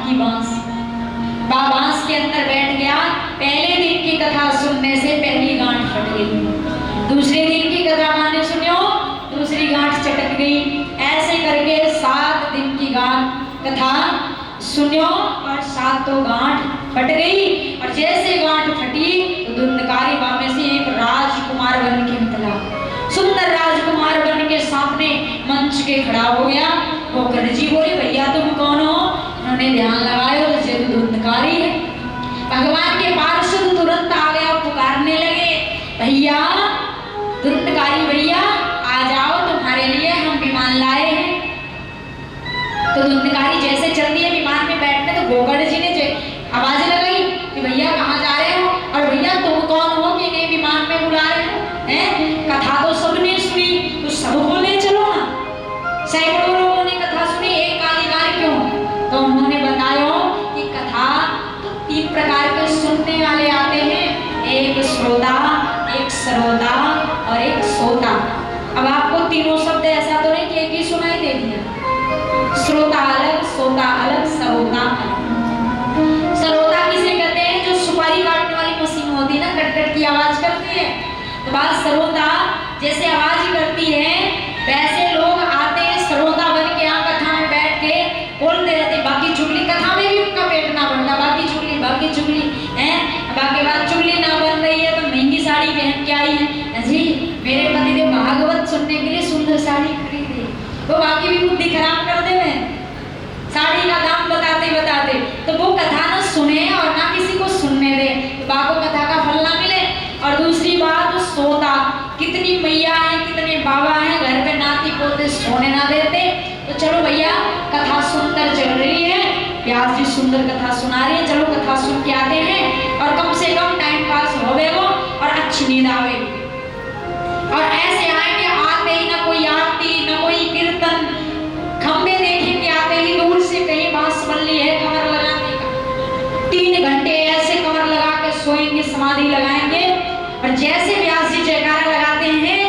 की बांस। बांस के अंदर बैठ गया। पहले दिन की कथा सुनने से पहली गांठ फट गई, दूसरे दिन की कथा माने सुनियो दूसरी गांठ चटक गई। ऐसे करके 7 दिन की कथा सुनियो और 7 गांठ फट गई। और जैसे गांठ फटी तो धुंधकारी बामे से एक राजकुमार बन के निकला। सुंदर राजकुमार बन के सामने मंच के खड़ा हो गया। वो जी बोले भैया तुम कौन हो? उन्होंने ध्यान लगाया तो ये धुंधकारी है। भगवान के पार्षद तुरंत आ गया, पुकारने लगे भैया धुंधकारी भैया आ जाओ, तुम्हारे लिए हम विमान लाए हैं। तो धुंधकारी जैसे चलती है विमान में बैठने तो गोकर्ण जी ने आवाज लगाई कि भैया कहाँ जा रहे हो और भैया तुम कौन हो कि इन्हें विमान में बुला रहे हो? कथा तो सबने सुनी तो सबको ले चलो ना। सैकड़ों लोगों ने कथा सुनी, एक अधिकार क्यों? तो उन्होंने बताया कि कथा तो 3 प्रकार के सुनने वाले आते हैं, एक श्रोता, एक श्रोता और एक सोता। अब आपको तीनों शब्द ऐसा तो नहीं कि एक ही सुनाई दे दिया। श्रोता अलग, सोता अलग, श्रोता अलग। श्रोता किसे कहते हैं? जो सुपारी काटने वाली मशीन होती है ना, कट कट की आवाज करती है, तो बात श्रोता जैसे आवाज ही करती है वैसे लोग आते हैं श्रोता बन के यहाँ कथा में बैठ के बोलते रहते। बाकी चुगली कथा में भी उनका पेट ना बढ़ता, बाकी चुगली है। बाकी बात चुगली ना बन रही है तो महंगी साड़ी पहन के आई है जी, मेरे पति देव भागवत सुनने के लिए सुंदर साड़ी खरीदे, तो बाकी भी बुद्धि खराब कर दे साड़ी का दाम बताते तो वो कथा ना सुने और ना किसी को सुनने दे, तो बाको कथा का फल ना मिले। और दूसरी बात सोता, कितनी मैया है कितने बाबा हैं घर पे नाती पोते सोने ना देते। तो चलो भैया कथा सुंदर चल रही है, व्यास जी सुंदर कथा सुना रहे हैं, चलो कथा सुन के आते हैं और कम से कम टाइम पास होवे वो और अच्छी नींद आवे। और ऐसे आएंगे आते ही ना कोई आरती ना कोई कीर्तन, खंबे देखेंगे आते ही दूर से कहीं बांस बल्ली है कमर लगाने का, 3 घंटे ऐसे कमर लगा के सोएंगे, समाधि लगाएंगे। और जैसे व्यास जी जयकारा लगाते हैं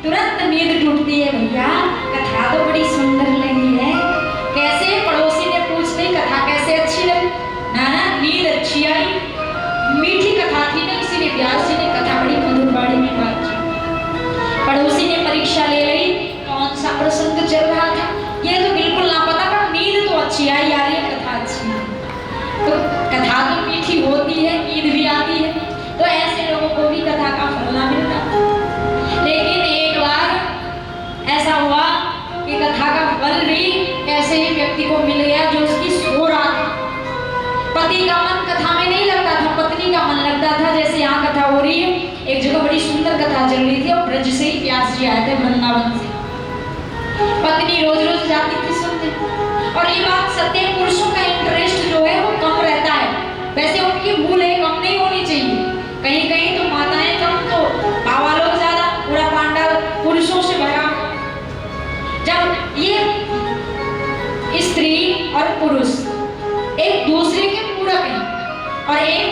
तुरंत नींद टूटती है। भैया कथा तो बड़ी सुंदर लगी है। कैसे? पड़ोसी ने पूछ ली कथा कैसे अच्छी लगी? ना नींद अच्छी आई, मीठी कथा थी ना, इसीलिए व्यास जी ने कथा बड़ी मधुर वाणी में बात की। पड़ोसी ने परीक्षा ले ली कौन सा प्रसंग चल रहा था, ये तो बिल्कुल ना पता, पर नींद तो अच्छी आई, यार ये कथा अच्छी है। तो कथा तो मीठी होती है, नींद भी आती है, तो ऐसे लोगों को भी कथा का फल ना मिलता। लेकिन एक बार ऐसा हुआ कि कथा का फल भी ऐसे ही व्यक्ति को मिल गया जो उसकी सो रहा था। पति का मन कथा में नहीं लगता था, पत्नी का मन लगता था। जैसे यहाँ कथा हो रही है, एक जगह बड़ी सुंदर कथा चल रही थी और ब्रज से ही व्यास जी आए थे वृंदावन से। पत्नी रोज रोज जाती थी सुनते, और ये बात सत्य है, पुरुषों का इंटरेस्ट जो है वो कम रहता है। वैसे उनकी भूल है कम नहीं होनी चाहिए, कहीं कहीं तो माताएं कम तो बाबा लोग ज्यादा, पूरा पांडव पुरुषों से भरा। जब ये स्त्री और पुरुष एक दूसरे के पूरक हैं और एक